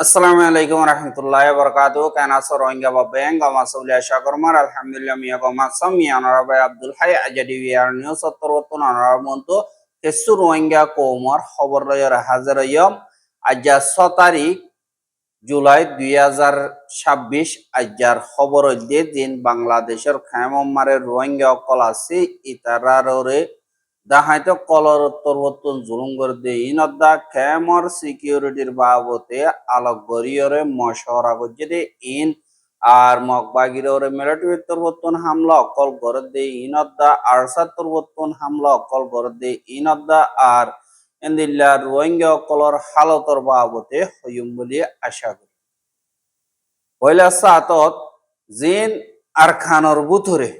আসসালামু আলাইকুম রহমতুল্লাহ বরকাত কেন আছো রোহিঙ্গা বা বেঙ্গ মাসুলিয়া শাকরমার আলহামদুলিল্লাহ মিয়া মাসম মিয়ানরাবাই আব্দুল হাই আজাদি বিয়ার নিউজ সত্তরবর্তন অনরাবন্ত কেসু রোহিঙ্গা কৌমর খবর রয়ের হাজার আজ্জা 6 তারিখ জুলাই 2026 আজ্জার খবর দিয়ে দিন বাংলাদেশের খায়মারে রোহিঙ্গা অকল আছে ইতারারে দাহাইতো কলর উত্তরবর্তন জুলুঙ্গর দে ইনদ্দা খেমর সিকিউরিটির বাবতে আলোক গরিয়রে মশওয়ারা করছে দে ইন আর মগবাগিররে মিলিটারি উত্তরবর্তন হামলা অকল গড় দে ইনদ্দা আরসা উত্তরবর্তন হামলা অকল গড় দে ইনদ্দা আর এন্দিল্লা রোহিঙ্গা অকলর হালতর বাবতে হইম বলে আশা করি পয়লা সাতত জিন আর খানর বুথরে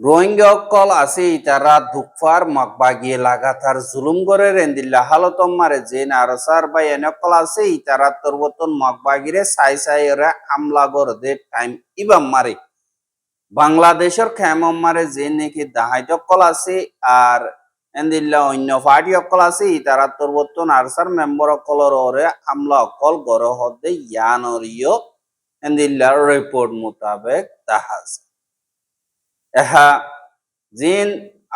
রোহিঙ্গা অকল আছে তারা দুঃখার মগবাগিয়ে লাগাতার জুলুম করে রেন্দিল্লা হালতম মারে যে নারসার বা এনেকল আছে তারা তরবতন মগবাগিরে সাই ওরা হামলা করে দে টাইম ইবাম মারে বাংলাদেশের খেমম মারে যে নাকি দাহাইত অকল আছে আর এন্দিল্লা অন্য পার্টি অকল আছে তারা তরবতন আরসার মেম্বার অকলর ওরে হামলা অকল গড় হদে ইয়ানরিও এন্দিল্লা রিপোর্ট মোতাবেক তাহাজ এহা জিন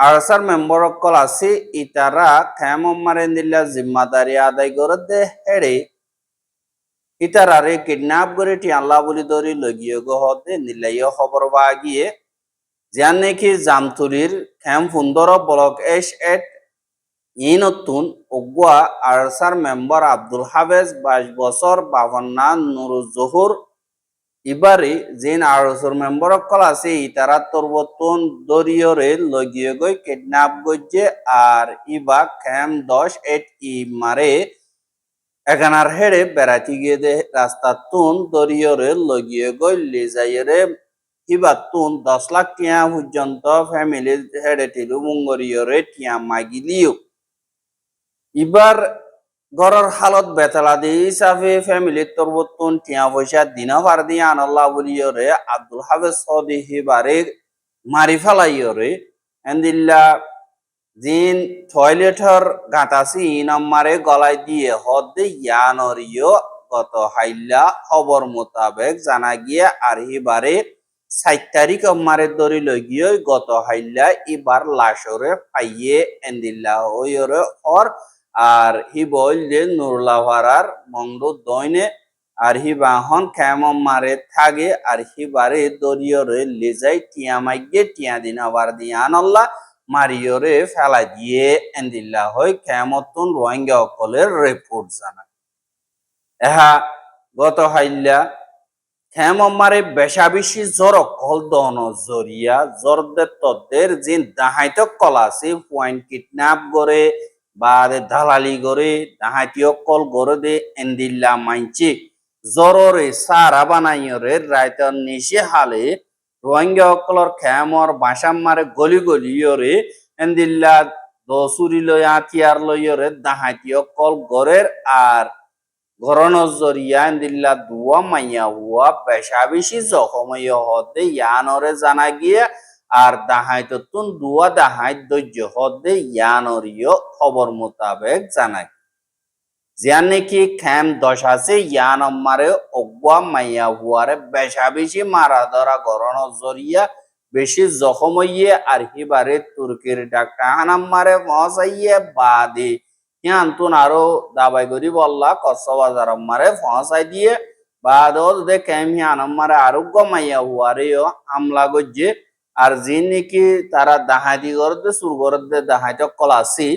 আরসার মেম্বার অকল আছে ইতারা খেমম মারে দিল্লা জিম্মাদারি আদায় করে দে হেড়ে ইতারারে কিডন্যাপ করে টি আল্লাহ বলি ধরি লগিয়ে গো হতে নিলাইয় খবর বা গিয়ে যান নাকি জামতুলির খেম ফুন্দর ব্লক এস এট ইনতুন অগুয়া আরসার মেম্বার আব্দুল হাফেজ 22 বছর বাবন্না নুরুজ জহুর ইবারে জিন আরসর মেম্বার অকল আছে ইতারা তরবতন দরিয়রে লগিয়ে গই কিডন্যাপ গজ্জে আর ইবা খেম 10 ই মারে এখানার হেড়ে বেড়াতে গিয়ে দে রাস্তা তুন দরিয়রে লগিয়ে গই লিজাইরে ইবা তুন 10 লাখ টিয়া পর্যন্ত ফ্যামিলি হেড়ে টিলু মুঙ্গরিয়রে টিয়া মাগিলিও ইবার ঘরের হালত বেতলা দিয়ে হিসাবে ফ্যামিলির তরবতন টিয়া পয়সা দিনা পার দিয়ে আনাল্লাহ বলিয়রে আব্দুল হাফেজ সদি হিবারে মারি ফেলাইয়রে এন্দিল্লা জিন টয়লেটর গাঁতাসি ইনাম্মারে গলায় দিয়ে হদে ইয়ানরিও গত হাইল্লা খবর মোতাবেক জানা গিয়ে আর হিবারে 7 তারিখ মারে দরি লগিয়ে গত হাইল্লা ইবার লাশরে পাইয়ে এন্দিল্লা ওয়রে হর আর হি বললে নুরলাভারার মংদ দইনে আর হি বাহন খেমম মারে থাকে আর হি বারে দরিয়রে লেজাই টিয়া মাইগে টিয়া দিন আবার দিয়ে আনল্লা মারিয়রে ফেলা দিয়ে এন্দিল্লা হয় খেমতন রোহিঙ্গা অকলের রিপোর্ট জানা এহা গত হাইল্লা খেমম মারে বেশা বেশি জ্বর অকল দন জরিয়া জরদের তদের জিন দাহাইত কল আছে পয়েন্ট কিডন্যাপ করে বা দালালি করে দাহাইতি অকল গড়ে দে এন্দিল্লা মাইনছি জররে সারা বানাইয়রে রাইতর নিশে হালে রোহিঙ্গা অকলর খেমর বাসাম মারে গলি গলিয়রে এন্দিল্লা দসুরি লই আতিয়ার লইয়রে দাহাইতি অকল গড়ের আর ঘরন জরিয়া এন্দিল্লা দুয়া মাইয়া হুয়া বেশা বেশি জখময় হতে ইয়ানরে জানা গিয়ে আর দাহাইততুন দুয়া দাহাইত দৈর্য হদে ইয়ানরিও খবর মোতাবেক জানায় জিয়ান নাকি খেম 10 আছে ইয়ান মারে অগুয়া মাইয়া হুয়ারে বেশা বেশি মারা ধরা গরণ জরিয়া বেশি জখম হইয়ে আর হিবারে তুর্কির ডাক্তার হানাম্মারে পৌঁছাইয়ে বাদে ইয়ান্তুন আরো দাবাই করি বললা কচ্ছবাজার মারে পৌঁছাই দিয়ে বাদ দে খেম হিয়ানম্মারে আরোগ্য মাইয়া হুয়ারেও হামলা গজ্জে আর যে নাকি তারা দাহাইতি করতে সুর করতে দাহাইত কল আছে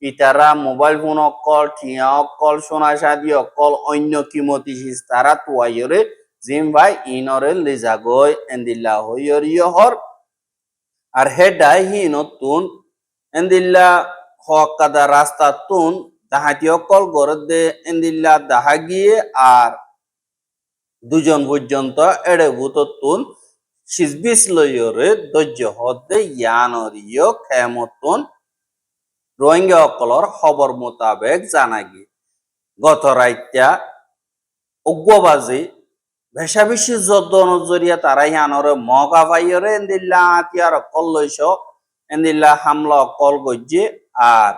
ইতারা মোবাইল ফোন অকল ঠিয়া অকল সোনা সাদি অকল অন্য কিমতি তারা তুয়াইরে জিম ভাই ইনরে লিজাগই এন্দিল্লা হইয়রিয় হর আর হেডাই হি নতুন এন্দিল্লা হকাদা রাস্তা তুন দাহাইতি অকল গরদে এন্দিল্লা দাহা গিয়ে আর দুজন পর্যন্ত এড়ে ভূততুন 20 লইয়রে ধৈর্য হদে ইয়ানরিও খেমতন রোহিঙ্গা অকলর খবর মোতাবেক জানা গিয়ে গত রাইত্যা অজ্ঞবাজি ভেসা বেশি যদ্দন জরিয়া তারা ইয়ানরে মগা ভাইয়রে এন্দিল্লা আতিয়ার অকল লইস এন্দিল্লা হামলা অকল গজ্জে আর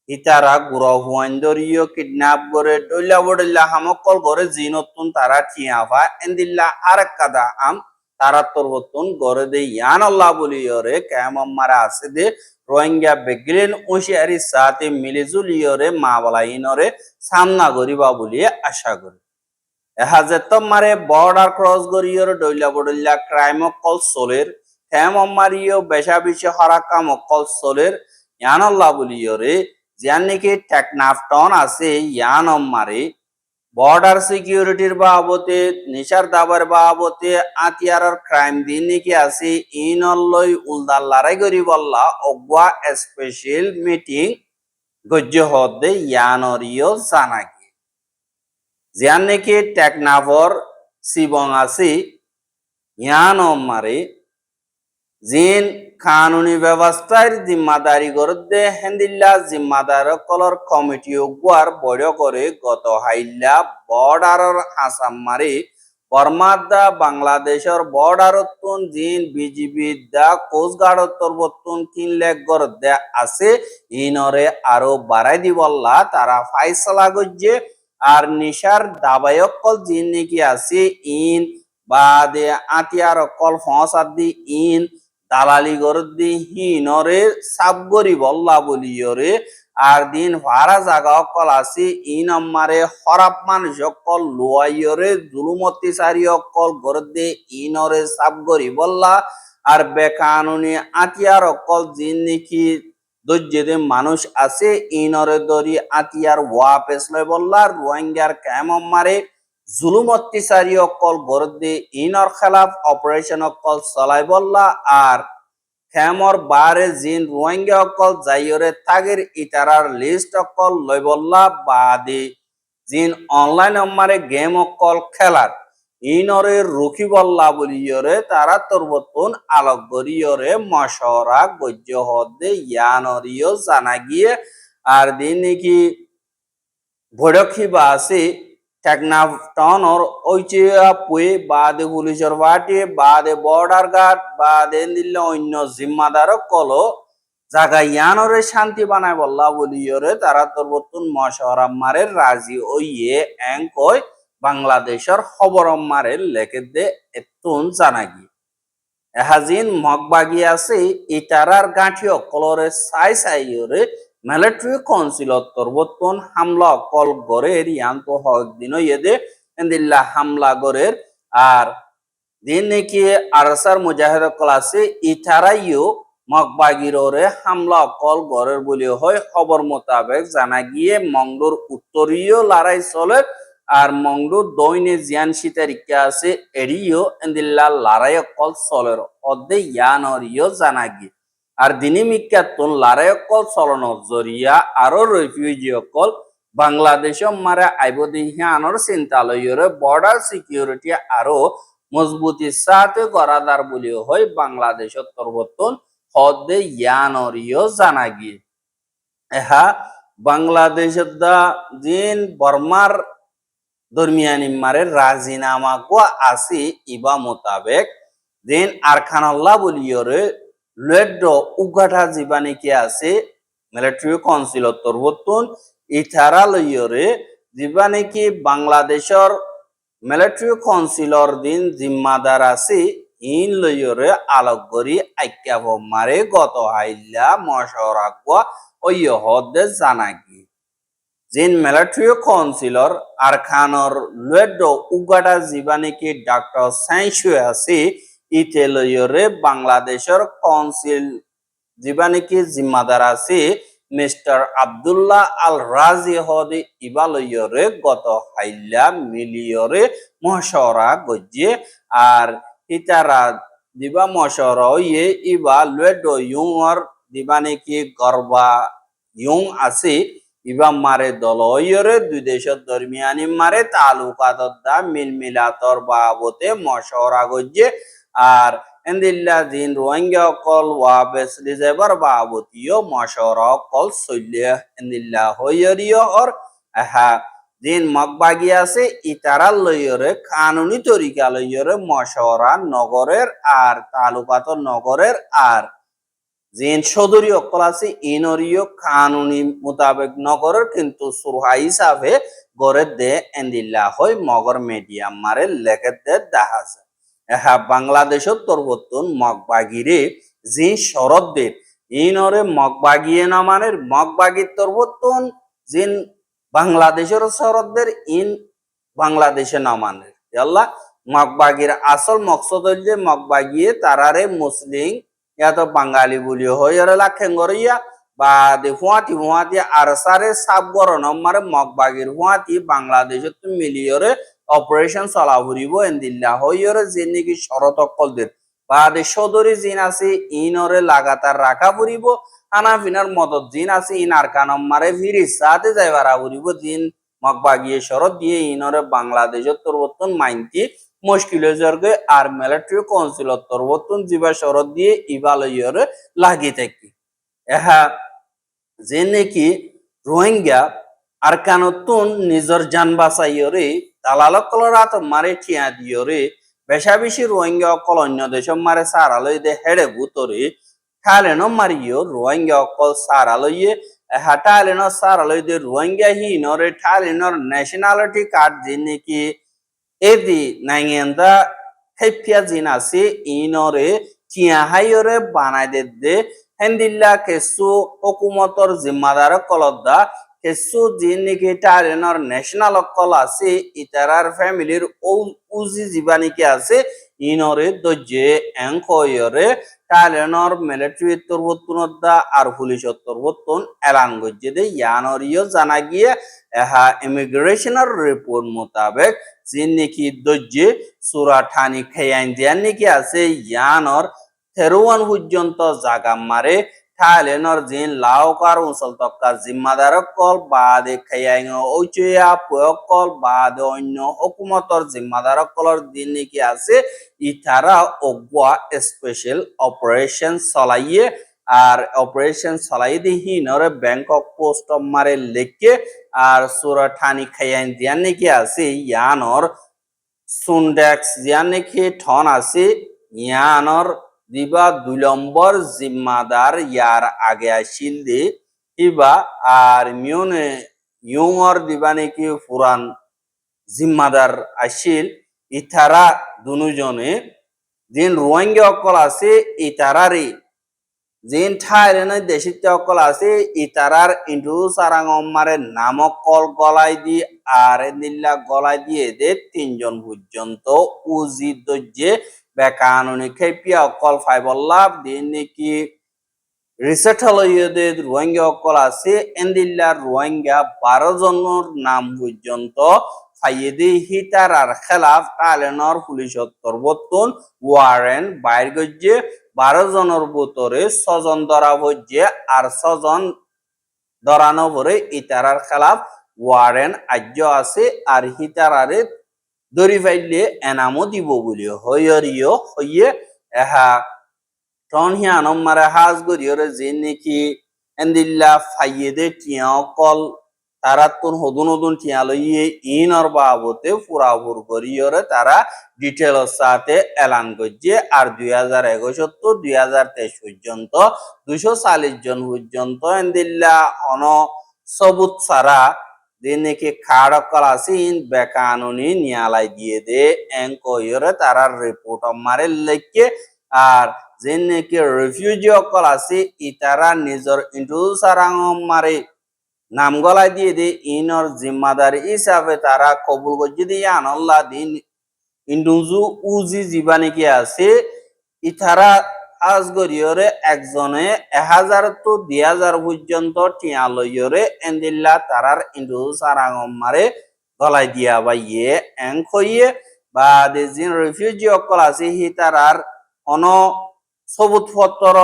ইতারা গুড় হুয়াইন্দরিও কিডন্যাপ করে ডইলা বডইলা হামকল করে জিনতুন তারা ঠিয়াফা এন্দিল্লা আরেক কাদা আম তারা তরবতুন গড়ে দে ইয়ান আল্লাহ বলিয়রে কেমম্মারা আছে দে রোহিঙ্গা বেগিলেন ওশিয়ারি সাথে মিলিজুলিয়রে মা বলাইনরে সামনা করিবা বলিয়ে আশা করি এহাজে তোমারে বর্ডার ক্রস করিয়র ডইলা বডইলা ক্রাইম কল সোলের কেমম্মারিও বেশা বেশি হরাকাম কল সোলের ইয়ান আল্লাহ বলিয়রে যার নাকি টেকনাফটন আছে ইয়ান মারে বর্ডার সিকিউরিটির বাবতে নিশার দাবার বাবতে আতিয়ারর ক্রাইম দিন নাকি আছে ইনলই উলদার লড়াই করি বললা অগুয়া স্পেশাল মিটিং গজ্য হদে ইয়ানরিও জানাকি যার নাকি টেকনাফর শিবং আছে ইয়ান মারে জিন কানুনি ব্যবস্থার জিম্মাদারি করতে হেন্দিল্লা জিম্মাদার কলর কমিটি গুয়ার বড় করে গত হাইল্লা বর্ডারর হাসাম মারি বর্মাদা বাংলাদেশের বর্ডারতুন জিন বিজিবি দা কোস্টগার্ডতর বতুন 3 লাখ গরদে আছে ইনরে আরো বাড়াই দিবল্লা তারা ফাইসলা গজ্জে আর নিশার দাবায়ক কল জিন নাকি আছে ইন বাদে আতিয়ার কল ফসাদি ইন দালালি গরদি হিনরে সাবগরি বল্লা বলিয়রে আর দিন ভাড়া জাগা অকল আছে ইন আমারে হরাপ মানুষ অকল লোয়াইয়রে জুলুমতি সারি অকল গরদে ইনরে সাবগরি বল্লা আর বেকানুনি আতিয়ার অকল জিন নাকি দজ্জেদে মানুষ আছে ইনরে দরি আতিয়ার ওয়া পেছলে বল্লা রোহিঙ্গার কেমন মারে জুলুম অত্যাচারী অকল গরদে ইনর খেলাফ অপারেশন অকল চলাই বল্লা আর খেমর বারে জিন রোহিঙ্গা অকল যাইয়রে তাগের ইটারার লিস্ট অকল লই বল্লা বাদে জিন অনলাইন আমারে গেম অকল খেলার ইনরে রুখি বল্লা বলিয়রে তারা তরবতন আলোক গরিয়রে মশরা গজ্য হদে ইয়ানরিও জানা গিয়ে আর দিন নাকি ভড়কি বা আছে টেকনাফটনর ওইচিয়া পুয়ে বাদে পুলিশের বাটি বাদে বর্ডার গার্ড বাদে দিল্লে অন্য জিম্মাদার কলো জাগা ইয়ানরে শান্তি বানায় বল্লা বলিয়রে তারা তরবতুন মশরা মারের রাজি ওইয়ে এং কয় বাংলাদেশের খবর মারের লেখে দে এতুন জানাগি এহাজিন মগবাগি আছে ইটারার গাঁঠি অকলরে সাইয়রে মিলিটারি কাউন্সিলত তরবতন হামলা কল গরের ইয়ান্ত হক দিন ইয়েদে এন্দিল্লা হামলা গরের আর দিন নাকি আরসার মুজাহিদ কল আছে ইটারাইও মগবাগিররে হামলা কল গরের বলে হয় খবর মোতাবেক জানা গিয়ে মংডুর উত্তরীয় লড়াই চলে আর মংডুর দৈনে জিয়ান শীতারিকা আছে এরিও এন্দিল্লা লড়াই কল চলের অর্ধে ইয়ানরিও জানা গিয়ে আর দিনী মিকাতুন লড়াই কল চলনের জরিয়া আরো রেফিউজি অকল বাংলাদেশ মারে আইবদিহানর চিন্তালয়রে বর্ডার সিকিউরিটি আরো মজবুতি সাথে গড়াদার বলিও হয় বাংলাদেশের তরবতন হদে ইয়ানরিও জানা গিয়ে এহা বাংলাদেশের দা জিন বর্মার দরমিয়ানি মারে রাজিনামা গো আছে ইবা মোতাবেক জিন আরখানাল্লাহ বলিয়রে লেড উগাঠা জীবানি কি আছে মিলিটারি কাউন্সিল তরবতন ইথারা লইয়রে জীবানি কি বাংলাদেশের মিলিটারি কাউন্সিলর দিন জিম্মাদার আছে ইন লইয়রে আলোকগরি আইক্যাব মারে গত হাইল্লা মশরা গো ওই হদে জানাগি জিন মিলিটারি কাউন্সিলর আরখানর লেড উগাটা জীবানি কি ডক্টর সাইন্সু আছে ইতে লইয়রে বাংলাদেশের কাউন্সিল জীবানি কি জিম্মাদার আছে মিস্টার আব্দুল্লাহ আল রাজি হদে ইবা লইয়রে গত হাইল্লা মিলিয়রে মশরা গজ্জে আর ইতারা দিবা মশরা ইয়ে ইবা লেড ইউংর দিবানি কি গর্বা ইউং আছে ইবা মারে দলয়রে দুই দেশের দরমিয়ানি মারে তালুকাতদা মিলমিলাতর বাবতে মশরা গজ্জে আর এন্দিল্লা দিন রোহিঙ্গা অকল ওয়া বেসলি যাবার বাবতীয় মশরা অকল চলিয়ে এন্দিল্লা হইয়রিয় অর আহা দিন মগবাগি আছে ইতারা লইয়রে কানুনি তরিকা লইয়রে মশরা নগরের আর তালুকাতর নগরের আর জিন সদরি অকল আছে ইনরিও কানুনি মোতাবেক নগরের কিন্তু সুরহা হিসাবে গড়ে দে এন্দিল্লা হয় মগর মিডিয়াম মারে লেখে দে দেখা যায় হ্যাঁ বাংলাদেশের তরবতুন মগবাগিরে জিন শরৎদের ইনরে মগবাগিয়ে নামানের মগবাগির তরবতুন জিন বাংলাদেশের শরৎদের ইন বাংলাদেশে নামানের আল্লাহ মগবাগির আসল মকসদ হইলে মগবাগিয়ে তারারে মুসলিম ইয়াতো বাঙালি বলি হইরে লাখেন গরিয়া বা দে ফুয়াতি আর সারে সাব গরন মারে মগবাগির ফুয়াতি বাংলাদেশে তো মিলিয়রে অপারেশন চলা ফুরিব এন্দিল্লা হইরে যে নাকি শরত অকলদের বা দে সদরি জিন আছে ইনরে লাগাতার রাখা ফুরিব খানা পিনার মদত জিন আছে ইন আর কানম মারে ফিরি সাথে যাইবার ফুরিব জিন মগবাগিয়ে শরত দিয়ে ইনরে বাংলাদেশের তরবতন মাইনতি মুশকিল জর্গে আর মিলিটারি কাউন্সিল তরবতন জিবা শরত দিয়ে ইবালয়রে লাগি থাকি এহা যে নাকি রোহিঙ্গা আর কানতুন নিজর জান বাঁচাইয়রে দালালকলর হাত মারে ঠিয়া দিয়রে বেশা বেশি রোহিঙ্গা অকল অন্য দেশ মারে সারালই দে হেড়ে ভূতরে ঠালেনো মারিও রোহিঙ্গা অকল সারালইয়ে ঠালেনো সারালই দে রোহিঙ্গা হিনরে ঠালেনর ন্যাশনালিটি কার্ড যে নাকি এদি নাইঙ্গেন্দা হেপিয়া জিন আছে ইনরে টিয়া হাইয়রে বানাই দে হেন্দিল্লা কেসু হুকুমতর জিম্মাদার কলদা কেসু জিন নাকি টারেনর ন্যাশনাল কল আছে ইতারার ফ্যামিলির উজি জীবানিকে আছে ইনরে দজ্জে এংকয়রে টারেনর মিলিটারি তরবতুনদা আর পুলিশ তরবতুন এলান গজ্জে দে ইয়ানরিও জানা গিয়ে এহা ইমিগ্রেশনের রিপোর্ট মোতাবেক জিন নাকি দজ্জে সুরা ঠানি খেয়াইন দিয়ান নাকি আছে ইয়ানর 13 পর্যন্ত জাগা মারে থাইল্যান্ডর জিন লাওকার অঞ্চল তক্কা জিম্মাদার কল বাদে খেয়াইন ঐচয়া প্রয়োগ কল বাদে অন্য হুকুমতর জিম্মাদার কলর দিন নাকি আছে ইতারা অগুয়া স্পেশাল অপারেশন চলাইয়ে আর অপারেশন চলাই দি হিনরে ব্যাংকক পোস্ট মারে লেখকে আর সুরা ঠানি খেয়াইন দিয়ান নাকি আছে ইয়ানর সুন্ডেক্স দিয়ান নাকি ঠন আছে ইয়ানর দিবা 2 নম্বর জিম্মাদার ইয়ার আগে আসিল দি ইবা আর মিউনে ইউংর দিবা নাকি পুরান জিম্মাদার আসিল ইতারা দুজনে জিন রোহিঙ্গা অকল আছে ইতারারে জিন ঠাইরেনে দেশিত অকল আছে ইতারার ইন্টু সারাঙমারে নামক কল গলায় দি আর নিল্লা গলায় দিয়ে দে 3 জন পর্যন্ত উজি দজ্জে বেকানুনি খেপিয়া অকল ফাইবল্লাভ দিন নাকি রিসেটলইয়দের রোহিঙ্গা অকল আছে এন্দিল্লা রোহিঙ্গা 12 জনের নাম পর্যন্ত ফাইয়েদি হিতারার খেলাফ টালেনর পুলিশ তরবতন ওয়ারেন বাইর গজ্জে 12 জনের ভিতরে 6 জন ধরা হচ্ছে আর 6 জন ধরানো পরে ইতারার খেলাফ ওয়ারেন আজ্য আছে আর হিতারারে দরি ফাইলে এনামো দিব বলি হইয়রিও হইয়ে এহা টনহিয়া নম্বরে হাজ গরিয়রে যে নাকি এন্দিল্লা ফাইয়েদে টিয়া কল তারাতুন হদুন হদুন টিয়া লইয়ে ইনর বাবতে পুরাপুর গরিয়রে তারা ডিটেলর সাথে এলান করছে আর 2021 তো 2023 পর্যন্ত 240 জন পর্যন্ত এন্দিল্লা অন সবুত সারা যে নাকি খাড়কল আছে ইন বেকানুনি নিয়ালাই দিয়ে দে এঙ্কয়রে তারার রিপোর্ট মারে লেখকে আর যে নাকি রিফিউজি অকল আছে ইতারা নিজর ইন্ট্রোসারাং মারে নাম গলায় দিয়ে দে ইনর জিম্মাদারি হিসাবে তারা কবুল করছে দিয়ে আনল্লা দিন ইন্ডুজু উজি জীবানিকে আছে ইতারা আজ গরিয়রে একজনে 1000 তো 2000 পর্যন্ত টিয়া লইয়রে এন্দিল্লা তারার ইন্ট্রোসারাং মারে গলায় দিয়া বাইয়ে এং খইয়ে বা দে জিন রিফিউজি অকল আছে হি তারার অন সবুজ পত্র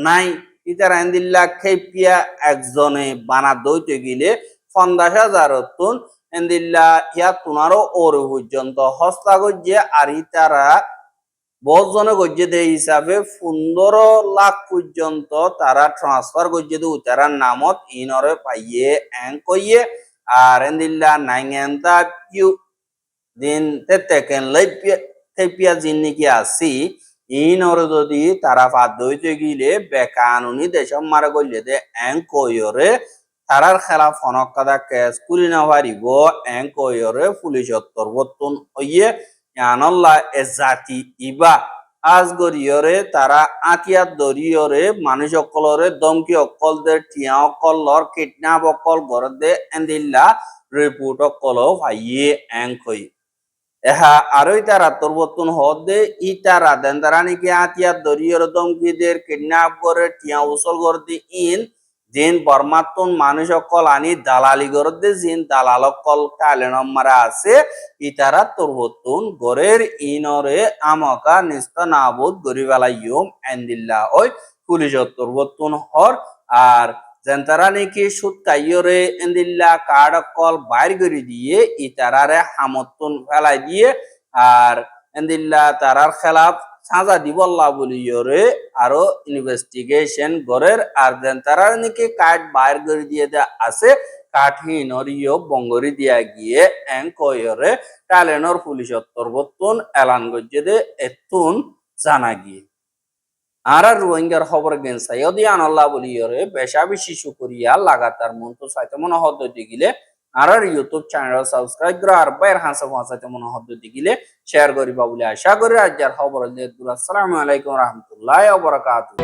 নাই ইতার এন্দিল্লা খেপিয়া একজনে বানা দইতে গিলে 50,000 তুন এন্দিল্লা ইয়া তুনারও ওর পর্যন্ত হস্তা গজ্জে আর ইতারা বহুজনে গজ্জে দে হিসাবে 15 লাখ পর্যন্ত তারা ট্রান্সফার গজ্জে দে উতারার নামত ইনরে পাইয়ে এং কইয়ে আর এন্দিল্লা নাইঙ্গেন্তা পিউ দিন তেতেকেন লাই খেপিয়া জিন নাকি আসি ইনরে যদি তারা বাধ্য হইতে গিলে বেকানুনি দেশম মারে গল্লে দে এং কইরে তারার খেলাফ হনকাদা কেস কুলি না পারিব এং কইরে পুলিশত তরবতুন হইয়ে আনল্লা এ জাতি ইবা আজ গরিয়রে তারা আতিয়াত দরিয়রে মানুষ অকলরে দমকি অকল দে টিয়া অকল লর কিডন্যাপ অকল গরদ দে এন্দিল্লা রিপোর্ট অকল ভাইয়ে এং কই এহা আরই তারা তরবতুন হদে ই তারা দেন তারা নাকি আতিয়াত দরিয়রে দমকিদের কিডন্যাপ করে টিয়া উসল গরদি ইন জিন বর্মাতুন মানুষ অকল আনি দালালি গরদে জিন দালাল অকল কালেন মারা আছে ইতারা তরবতুন গরের ইনরে আমকা নিস্ত নাবুদ গরিবালাইয়ুম এন্দিল্লা ওই পুলিশ তরবতুন হর আর যেন্তারা নাকি সুদ কাইয়রে এন্দিল্লা কার্ড অকল বাইর করে দিয়ে ইতারারে হামতুন ফেলাই দিয়ে আর এন্দিল্লা তারার খেলাফ সাজা দিবল্লা বলিয়রে আরো ইনভেস্টিগেশন গরের আর যেন্তারা নাকি কার্ড বাইর করে দিয়ে আছে কাঠিনরিও বঙ্গরি দিয়া গিয়ে এং কয়রে টালেনর পুলিশ তরবতুন এলান গজ্জে দে এতুন জানা গিয়ে আর রোহিঙ্গার খবর গেন সাইয়দি আনাল্লাহ বলিয়রে বেশা বেশি শুকরিয়া লাগাতার মন তো চাইতে মনে হদ্দতি গিলে আর ইউটিউব চ্যানেল সাবস্ক্রাইব করে আর বাইর হাসা চাইতে মনে হদ্দতি গিলে শেয়ার করিবা বলে আশা করি আজকের খবর আসসালামু আলাইকুম রহমতুল্লাহ ওয়া বারাকাতুহু